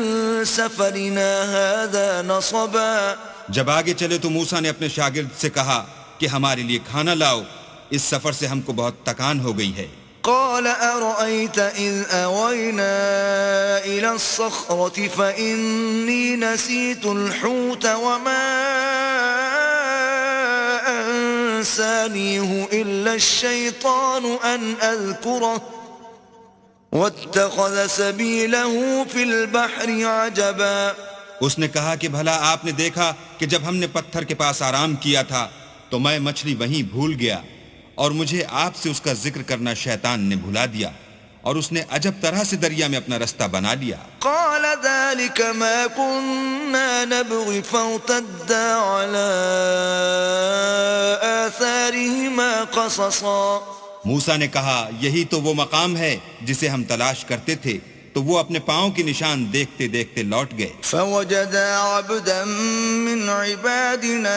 سَفَرِنَا هَذَا نَصَبًا. جب آگے چلے تو موسیٰ نے اپنے شاگرد سے کہا کہ ہمارے لیے کھانا لاؤ، اس سفر سے ہم کو بہت تکان ہو گئی ہے. قال أرأيت إذ أوينا إلى الصخرة فإني نسيت الحوت وما أنسانيه إلا الشيطان أن أذكره واتخذ سبيله في البحر عجبا. اس نے کہا کہ بھلا آپ نے دیکھا کہ جب ہم نے پتھر کے پاس آرام کیا تھا تو میں مچھلی وہیں بھول گیا اور مجھے آپ سے اس کا ذکر کرنا شیطان نے بھلا دیا اور اس نے عجب طرح سے دریا میں اپنا رستہ بنا لیا. قال ذلك ما كنا نبغي فارتدا على آثارهما قصصا. موسیٰ نے کہا یہی تو وہ مقام ہے جسے ہم تلاش کرتے تھے، تو وہ اپنے پاؤں کی نشان دیکھتے دیکھتے لوٹ گئے. فوجدا عبدا من عبادنا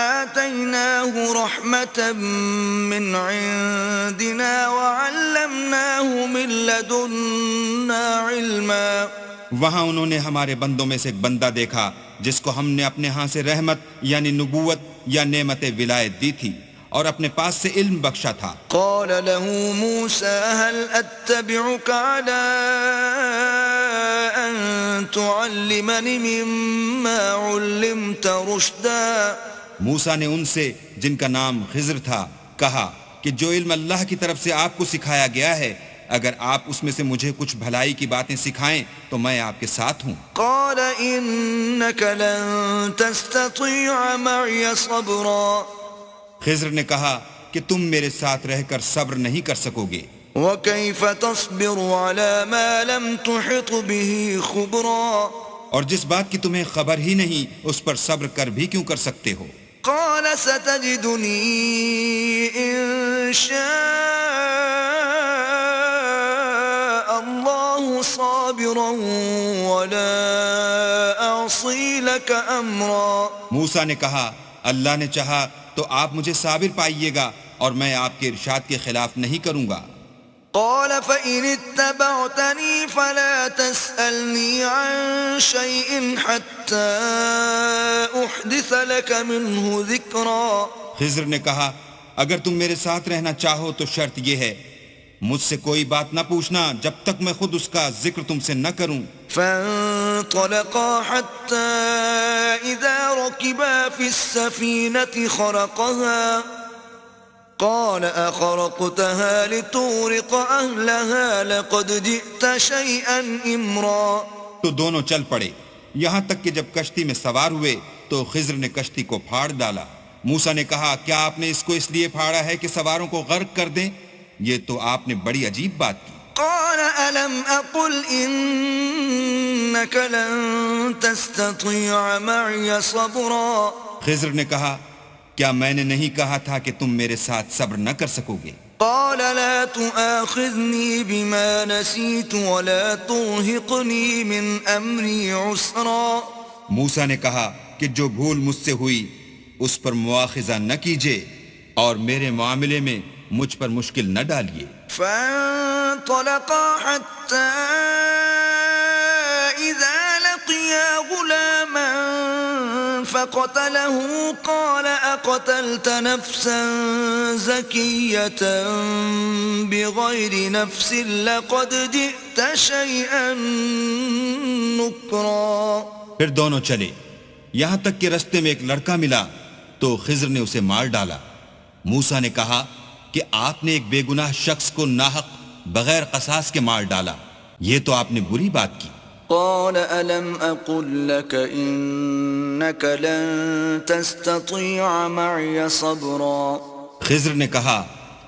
آتيناه رحمة من عندنا وعلمناه من لدنا علما. وہاں انہوں نے ہمارے بندوں میں سے ایک بندہ دیکھا جس کو ہم نے اپنے ہاں سے رحمت یعنی نبوت یا نعمت ولایت دی تھی اور اپنے پاس سے علم بخشا تھا. قال له موسى هل أتبعك على أن تعلمني مما علمت رشدا. موسیٰ نے ان سے جن کا نام خضر تھا کہا کہ جو علم اللہ کی طرف سے آپ کو سکھایا گیا ہے اگر آپ اس میں سے مجھے کچھ بھلائی کی باتیں سکھائیں تو میں آپ کے ساتھ ہوں. قال إنك لن تستطيع معي صبرا. خضر نے کہا کہ تم میرے ساتھ رہ کر صبر نہیں کر سکو گے. وكيف تصبر على ما لم تحط به خبرا. اور جس بات کی تمہیں خبر ہی نہیں اس پر صبر کر بھی کیوں کر سکتے ہو. قال ستجدني إن شاء الله صابرا ولا أعصي لك أمرا. موسیٰ نے کہا اللہ نے چاہا تو آپ مجھے صابر پائیے گا اور میں آپ کے ارشاد کے خلاف نہیں کروں گا. قال فإن اتبعتني فلا تسألني عن شيء حتى أحدث لك منه ذكرا. خضر نے کہا اگر تم میرے ساتھ رہنا چاہو تو شرط یہ ہے مجھ سے کوئی بات نہ پوچھنا جب تک میں خود اس کا ذکر تم سے نہ کروں. فانطلقا حتى إذا ركبا في السفينة خرقها قال أخرقتها لتغرق أهلها لقد جئت شيئا إمرا. تو دونوں چل پڑے یہاں تک کہ جب کشتی میں سوار ہوئے تو خضر نے کشتی کو پھاڑ ڈالا. موسیٰ نے کہا کیا آپ نے اس کو اس لیے پھاڑا ہے کہ سواروں کو غرق کر دیں؟ یہ تو آپ نے بڑی عجیب بات کی. قال ألم أقل إنك لن تستطيع معي صبرا. خضر نے کہا کیا میں نے نہیں کہا تھا کہ تم میرے ساتھ صبر نہ کر سکو گے؟ قال لا تؤاخذني بما نسيت ولا ترهقني من أمري عسرا. موسیٰ نے کہا کہ جو بھول مجھ سے ہوئی اس پر مواخذہ نہ کیجیے اور میرے معاملے میں مجھ پر مشکل نہ ڈالیے. فانطلقا حتى إذا لقيا غلاما فقتله قال أقتلت نفسا زكية بغير نفس لقد جئت شيئا نكرا. پھر دونوں چلے یہاں تک کہ رستے میں ایک لڑکا ملا تو خضر نے اسے مار ڈالا. موسیٰ نے کہا کہ آپ نے ایک بے گناہ شخص کو ناحق بغیر قصاص کے مار ڈالا، یہ تو آپ نے بری بات کی. قال ألم أقل لك إنك لن تستطيع معي صبرا. خضر نے کہا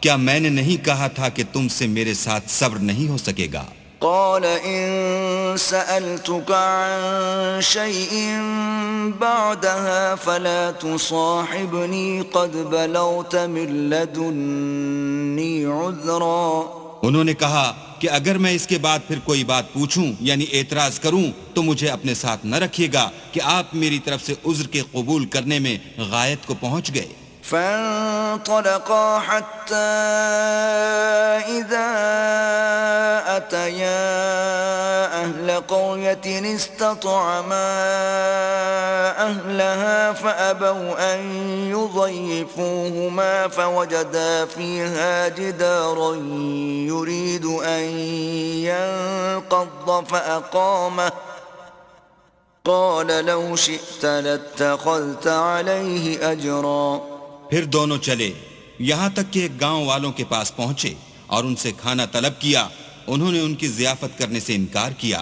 کیا میں نے نہیں کہا تھا کہ تم سے میرے ساتھ صبر نہیں ہو سکے گا. قال إن سألتك عن شيء بعدها فلا تصاحبني قد بلغت من لدني عذرا. انہوں نے کہا کہ اگر میں اس کے بعد پھر کوئی بات پوچھوں یعنی اعتراض کروں تو مجھے اپنے ساتھ نہ رکھیے گا کہ آپ میری طرف سے عذر کے قبول کرنے میں غایت کو پہنچ گئے. فانطلقا حتى إذا أتيا أهل قرية استطعما أهلها فأبوا أن يضيفوهما فوجدا فيها جدارا يريد أن ينقض فأقامه قال لو شئت لاتخذت عليه أجرا. پھر دونوں چلے یہاں تک کہ ایک گاؤں والوں کے پاس پہنچے اور ان سے کھانا طلب کیا. انہوں نے ان کی ضیافت کرنے سے انکار کیا.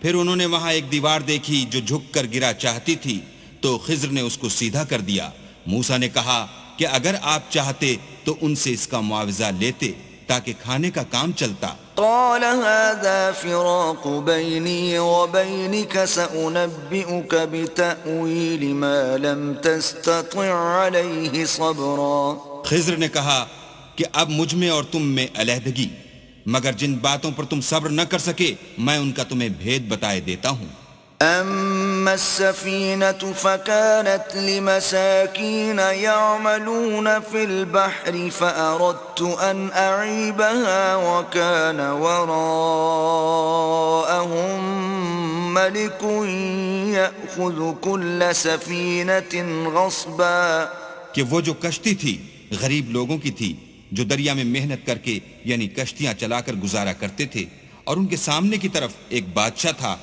پھر انہوں نے وہاں ایک دیوار دیکھی جو جھک کر گرا چاہتی تھی تو خضر نے اس کو سیدھا کر دیا. موسیٰ نے کہا کہ اگر آپ چاہتے تو ان سے اس کا معاوضہ لیتے تاکہ کھانے کا کام چلتا. قال هذا فراق بيني وبينك سأنبئك بتأويل ما لم تستطع عليه صبرا. خضر نے کہا کہ اب مجھ میں اور تم میں علیحدگی، مگر جن باتوں پر تم صبر نہ کر سکے میں ان کا تمہیں بھید بتائے دیتا ہوں. أما السفينة فكانت لمساكين يعملون في البحر فأردت أن أعيبها وكان وراءهم ملك يأخذ كل سفينة غصبا. کہ وہ جو کشتی تھی غریب لوگوں کی تھی جو دریا میں محنت کر کے یعنی کشتیاں چلا کر گزارا کرتے تھے، اور ان کے سامنے کی طرف ایک بادشاہ تھا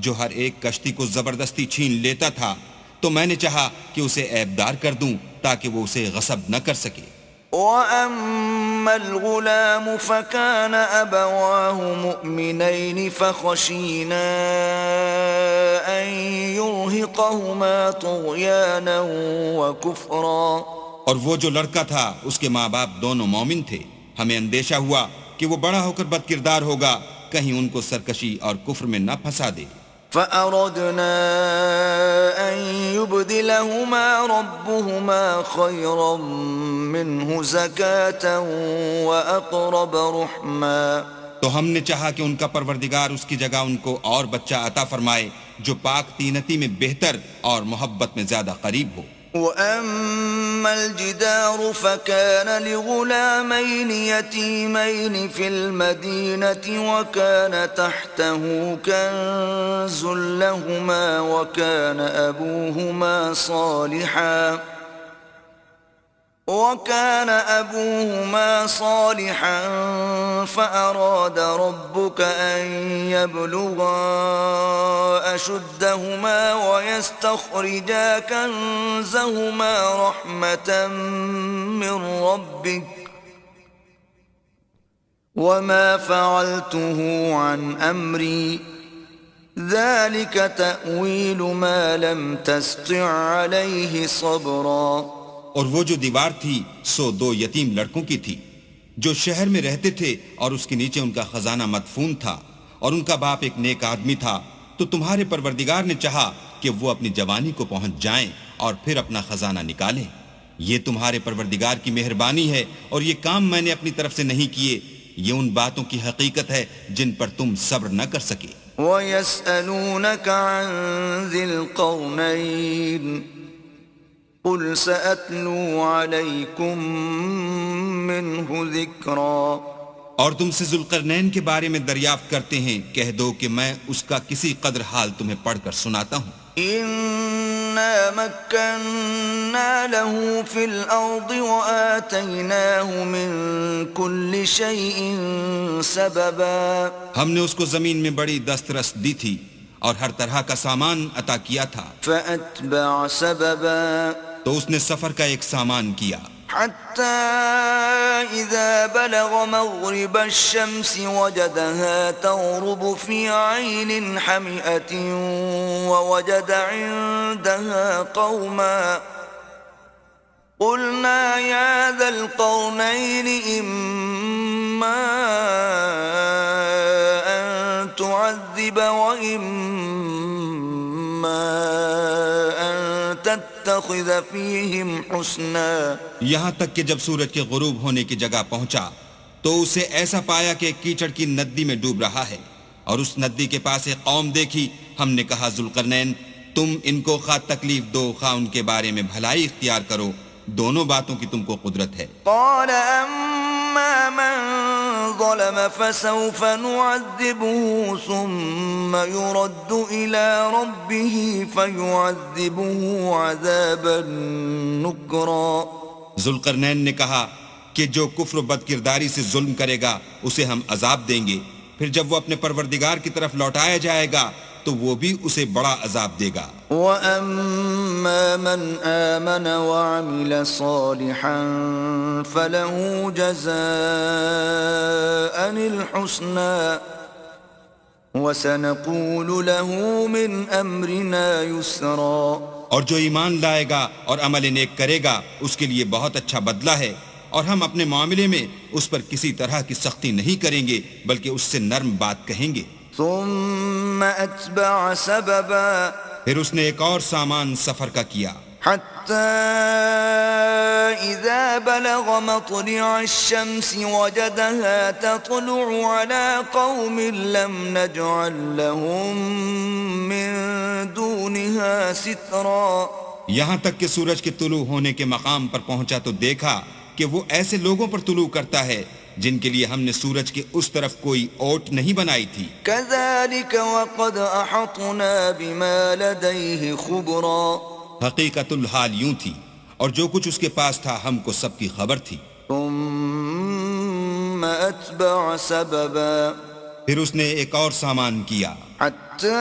جو ہر ایک کشتی کو زبردستی چھین لیتا تھا. تو میں نے چاہا کہ اسے عیبدار کر دوں تاکہ وہ اسے غصب نہ کر سکے. وَأَمَّا الْغُلَامُ فَكَانَ أَبَوَاهُ مُؤْمِنَيْنِ فَخَشِينَا أَن يُرْهِقَهُمَا طُغْيَانًا وَكُفْرًا. اور وہ جو لڑکا تھا اس کے ماں باپ دونوں مومن تھے. ہمیں اندیشہ ہوا کہ وہ بڑا ہو کر بد کردار ہوگا، کہیں ان کو سرکشی اور کفر میں نہ پھنسا دے. فَأَرَدْنَا أَن يُبْدِلَهُمَا رَبُّهُمَا خَيْرًا مِّنْهُ زَكَاةً وَأَقْرَبَ رُحْمًا. تو ہم نے چاہا کہ ان کا پروردگار اس کی جگہ ان کو اور بچہ عطا فرمائے جو پاک تینتی میں بہتر اور محبت میں زیادہ قریب ہو. وَأَمَّا الْجِدَارُ فَكَانَ لِغُلَامَيْنِ يَتِيمَيْنِ فِي الْمَدِينَةِ وَكَانَ تَحْتَهُ كَنزٌ لَهُمَا وَكَانَ أَبُوهُمَا صَالِحًا فَأَرَادَ رَبُّكَ أَن يَبْلُغَا أَشُدَّهُمَا وَيَسْتَخْرِجَا كَنزَهُمَا رَحْمَةً مِّن رَّبِّكَ وَمَا فَعَلْتُهُ عَنْ أَمْرِي ذَلِكَ تَأْوِيلُ مَا لَمْ تَسْطِع عَلَيْهِ صَبْرًا. اور وہ جو دیوار تھی سو دو یتیم لڑکوں کی تھی جو شہر میں رہتے تھے اور اس کے نیچے ان کا خزانہ مدفون تھا اور ان کا باپ ایک نیک آدمی تھا. تو تمہارے پروردگار نے چاہا کہ وہ اپنی جوانی کو پہنچ جائیں اور پھر اپنا خزانہ نکالیں. یہ تمہارے پروردگار کی مہربانی ہے اور یہ کام میں نے اپنی طرف سے نہیں کیے، یہ ان باتوں کی حقیقت ہے جن پر تم صبر نہ کر سکے۔ وَيَسْأَلُونَكَ عَنْ ذِي الْقَرْنَيْنِ قُلْ سَأَتْلُو عَلَيْكُمْ مِنْهُ ذِكْرًا۔ اور تم سے ذوالقرنین کے بارے میں دریافت کرتے ہیں، کہہ دو کہ میں اس کا کسی قدر حال تمہیں پڑھ کر سناتا ہوں۔ إِنَّا مَكَّنَّا لَهُ فِي الْأَرْضِ وَآتَيْنَاهُ مِنْ كُلِّ شَيْءٍ سَبَبًا۔ ہم نے اس کو زمین میں بڑی دسترس دی تھی اور ہر طرح کا سامان عطا کیا تھا، فَأَتْبَعَ سَبَبًا تو اس نے سفر کا ایک سامان کیا، حَتَّى إِذَا بَلَغَ مَغْرِبَ الشَّمْسِ وَجَدَهَا تَغْرُبُ فِي عَيْنٍ حَمِئَةٍ وَوَجَدَ عِندَهَا قَوْمًا قُلْنَا يَا ذَا الْقَرْنَيْنِ إِمَّا أَن تُعَذِّبَ وَإِمَّا أَن تَتَّخِذَ فِيهِمْ حُسْنًا۔ یہاں تک کہ جب سورج کے غروب ہونے کی جگہ پہنچا تو اسے ایسا پایا کہ کیچڑ کی ندی میں ڈوب رہا ہے، اور اس ندی کے پاس ایک قوم دیکھی۔ ہم نے کہا ذوالقرنین تم ان کو خواہ تکلیف دو خواہ ان کے بارے میں بھلائی اختیار کرو، دونوں باتوں کی تم کو قدرت ہے۔ قال أما من ظلم فسوف نعذبه ثم يرد إلى ربه فيعذبه عذابا نكرا۔ ذوالقرنین نے کہا کہ جو کفر و بد کرداری سے ظلم کرے گا اسے ہم عذاب دیں گے، پھر جب وہ اپنے پروردگار کی طرف لوٹایا جائے گا تو وہ بھی اسے بڑا عذاب دے گا۔ وَأَمَّا مَنْ آمَنَ وَعَمِلَ صَالِحًا فَلَهُ جَزَاءً الْحُسْنَى وَسَنَقُولُ لَهُ مِنْ أَمْرِنَا يُسْرًا۔ اور جو ایمان لائے گا اور عمل نیک کرے گا اس کے لیے بہت اچھا بدلہ ہے، اور ہم اپنے معاملے میں اس پر کسی طرح کی سختی نہیں کریں گے بلکہ اس سے نرم بات کہیں گے۔ ثم أتبع سببا، پھر اس نے ایک اور سامان سفر کا کیا، حتى إذا بلغ مطلع الشمس وجدها تطلع على قوم لم نجعل لهم من دونها سترا۔ یہاں تک کہ سورج کے طلوع ہونے کے مقام پر پہنچا تو دیکھا کہ وہ ایسے لوگوں پر طلوع کرتا ہے جن کے لیے ہم نے سورج کے اس طرف کوئی اوٹ نہیں بنائی تھی۔ كذلك وقد أحطنا بما لديه خبرا۔ حقیقت الحال یوں تھی، اور جو کچھ اس کے پاس تھا ہم کو سب کی خبر تھی۔ ثم أتبع سببا، پھر اس نے ایک اور سامان کیا، حتى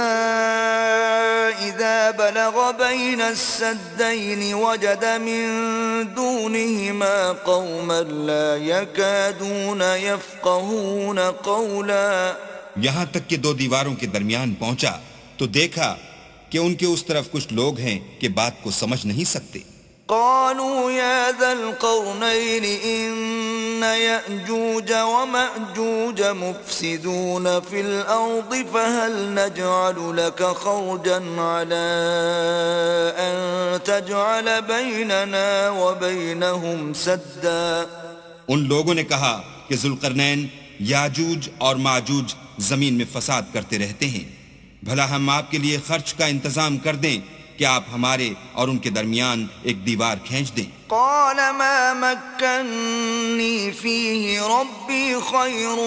إذا بلغ بين السدين وجد من دونهما قوما لا يكادون يفقهون قولا۔ یہاں تک کہ دو دیواروں کے درمیان پہنچا تو دیکھا کہ ان کے اس طرف کچھ لوگ ہیں کہ بات کو سمجھ نہیں سکتے۔ قالوا يا ذا القرنين إن يأجوج ومأجوج مفسدون في الأرض فهل نجعل لك خرجا على أن تجعل بيننا وبينهم سدا۔ ان لوگوں نے کہا کہ ذوالقرنین یاجوج اور ماجوج زمین میں فساد کرتے رہتے ہیں، بھلا ہم آپ کے لیے خرچ کا انتظام کر دیں کہ آپ ہمارے اور ان کے درمیان ایک دیوار کھینچ دیں۔ قال ما مكنني فيه ربي خير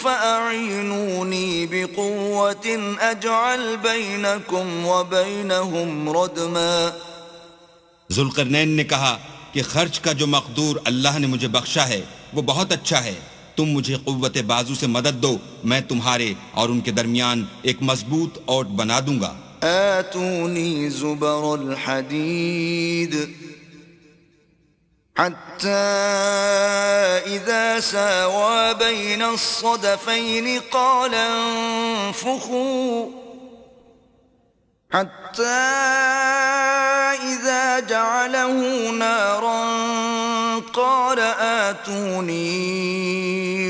فأعينوني بقوة أجعل بينكم وبينهم ردما۔ ذوالقرنین نے کہا کہ خرچ کا جو مقدور اللہ نے مجھے بخشا ہے وہ بہت اچھا ہے، تم مجھے قوت بازو سے مدد دو، میں تمہارے اور ان کے درمیان ایک مضبوط اوٹ بنا دوں گا۔ آتوني زبر الحديد حتى إذا ساوى بين الصدفين قال انفخوا حتى إذا جعله نارا قال آتوني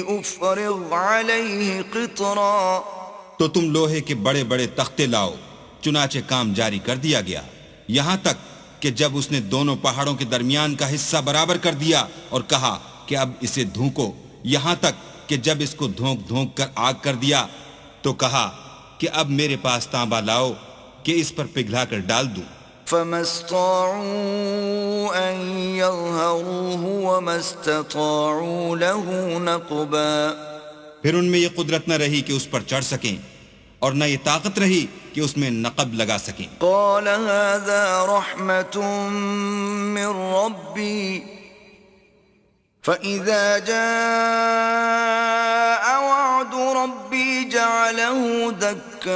أفرغ عليه قطرا۔ تو تم لوہے کے بڑے بڑے تختے لاؤ، چنانچہ کام جاری کر دیا گیا، یہاں تک کہ جب اس نے دونوں پہاڑوں کے درمیان کا حصہ برابر کر دیا اور کہا کہ اب اسے دھونکو، یہاں تک کہ جب اس کو دھونک دھونک کر آگ کر دیا تو کہا کہ اب میرے پاس تانبا لاؤ کہ اس پر پگھلا کر ڈال دوں۔ فما استطاعوا أن يظهروه وما استطاعوا له نقبا، پھر ان میں یہ قدرت نہ رہی کہ اس پر چڑھ سکیں اور نہ یہ طاقت رہی کہ اس میں نقب لگا سکیں۔ قال هذا رحمة من ربي فإذا جاء وعد ربي جعله دكاء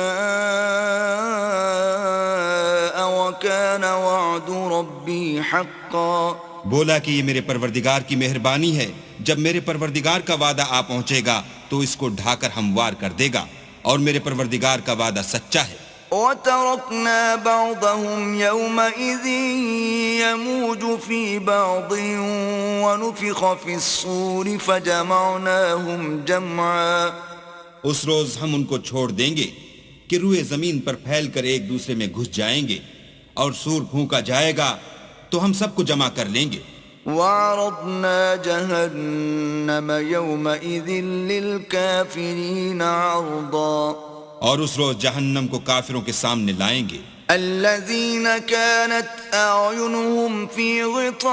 وكان وعد ربي حقا۔ بولا کہ یہ میرے پروردگار کی مہربانی ہے، جب میرے پروردگار کا وعدہ آ پہنچے گا تو اس کو ڈھا کر ہموار کر دے گا، اور میرے پروردگار کا وعدہ سچا ہے۔ وَتَرَكْنَا بَعْضَهُمْ يَوْمَئِذٍ يَمُوجُ فِي بَعْضٍ وَنُفِخَ فِي الصُّورِ فَجَمَعْنَاهُمْ جَمْعًا۔ اس روز ہم ان کو چھوڑ دیں گے کہ روئے زمین پر پھیل کر ایک دوسرے میں گھس جائیں گے، اور سور پھونکا جائے گا تو ہم سب کو جمع کر لیں گے۔ وَعَرَضْنَا جَهَنَّمَ يَوْمَئِذٍ لِلْكَافِرِينَ عَرْضًا۔ اور اس روز جہنم کو کافروں کے سامنے لائیں گے۔ الذين كانت أعينهم في غطاء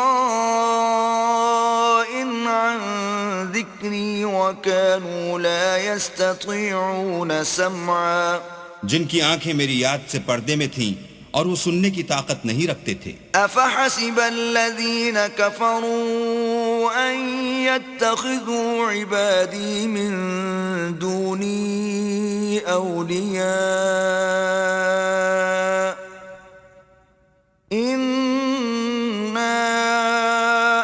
عن ذكري وكانوا لا يستطيعون سمعا، جن کی آنکھیں میری یاد سے پردے میں تھیں اور وہ سننے کی طاقت نہیں رکھتے تھے۔ أفحسب الذين كفروا أن يتخذوا عبادي من دوني أولياء إنا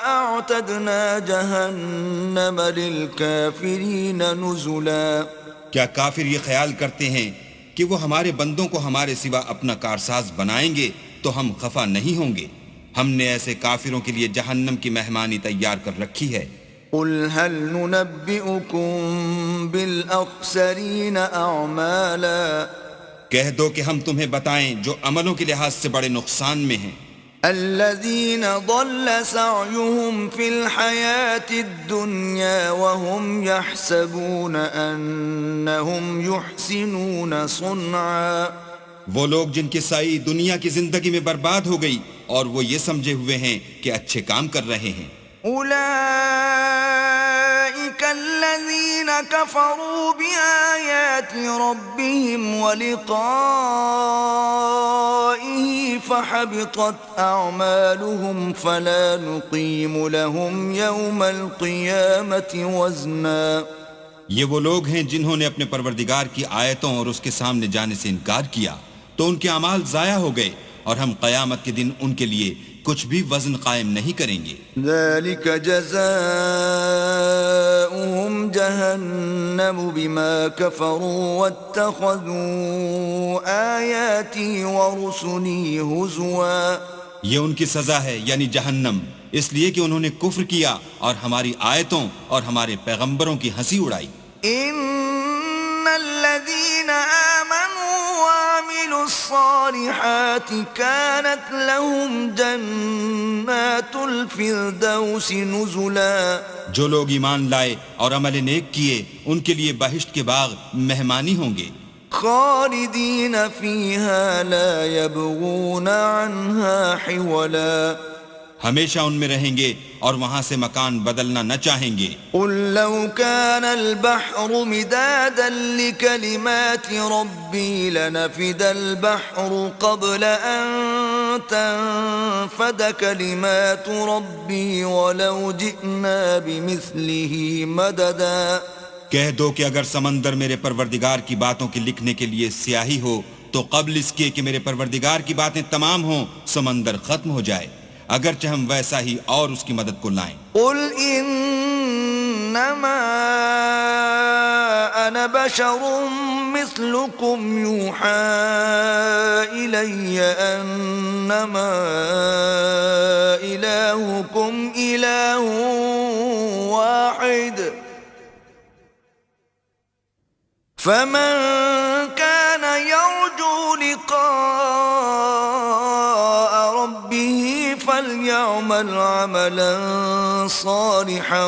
أعتدنا جهنم للكافرين نزلا۔ کیا کافر یہ خیال کرتے ہیں کہ وہ ہمارے بندوں کو ہمارے سوا اپنا کارساز بنائیں گے تو ہم خفا نہیں ہوں گے؟ ہم نے ایسے کافروں کے لیے جہنم کی مہمانی تیار کر رکھی ہے۔ قل هل ننبئكم بالأخسرين أعمالا، کہہ دو کہ ہم تمہیں بتائیں جو عملوں کے لحاظ سے بڑے نقصان میں ہیں۔ الذين ضل سعيهم في الحياة الدنيا وهم يحسبون أنهم يحسنون صنعا، وہ لوگ جن کی سائی دنیا کی زندگی میں برباد ہو گئی اور وہ یہ سمجھے ہوئے ہیں کہ اچھے کام کر رہے ہیں۔ أولئك الذين كفروا بآيات ربهم ولقائه فحبطت أعمالهم فلا نقيم لهم يوم القيامة وزنا۔ یہ وہ لوگ ہیں جنہوں نے اپنے پروردگار کی آیتوں اور اس کے سامنے جانے سے انکار کیا تو ان کے اعمال ضائع ہو گئے، اور ہم قیامت کے دن ان کے لیے کچھ بھی وزن قائم نہیں کریں گے۔ ذلك جزاؤهم جهنم بما كفروا واتخذوا آياتي ورسلي هزوا۔ یہ ان کی سزا ہے یعنی جہنم، اس لیے کہ انہوں نے کفر کیا اور ہماری آیتوں اور ہمارے پیغمبروں کی ہنسی اڑائی۔ ان الذين آمنوا وعملوا الصالحات كانت لهم جنات الفردوس نزلا۔ جو لوگ ایمان لائے اور عمل نیک کیے ان کے لیے بہشت کے باغ مہمانی ہوں گے، خالدین فیہا لا یبغون عنہا حولا۔ ہمیشہ ان میں رہیں گے اور وہاں سے مکان بدلنا نہ چاہیں گے۔ قل لو كان البحر مدادا لكلمات ربي لنفد البحر قبل أن تنفد كلمات ربي ولو جئنا بمثله مددا۔ کہہ دو کہ اگر سمندر میرے پروردگار کی باتوں کے لکھنے کے لیے سیاہی ہو تو قبل اس کے کہ میرے پروردگار کی باتیں تمام ہوں سمندر ختم ہو جائے، اگرچہ ہم ویسا ہی اور اس کی مدد کو لائیں۔ قل انما انا بشر مثلكم يوحى الي انما الهكم اله واحد فمن كان يرجو لقاء ربه فليعمل عملا صالحا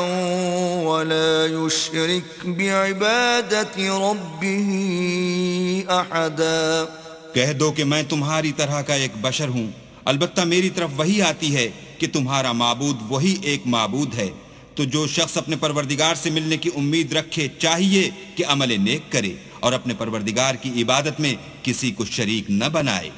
ولا يشرك بعبادة ربه أحدا. کہہ دو کہ میں تمہاری طرح کا ایک بشر ہوں، البتہ میری طرف وہی آتی ہے کہ تمہارا معبود وہی ایک معبود ہے. تو جو شخص اپنے پروردگار سے ملنے کی امید رکھے چاہیے کہ عمل نیک کرے اور اپنے پروردگار کی عبادت میں کسی کو شریک نہ بنائے.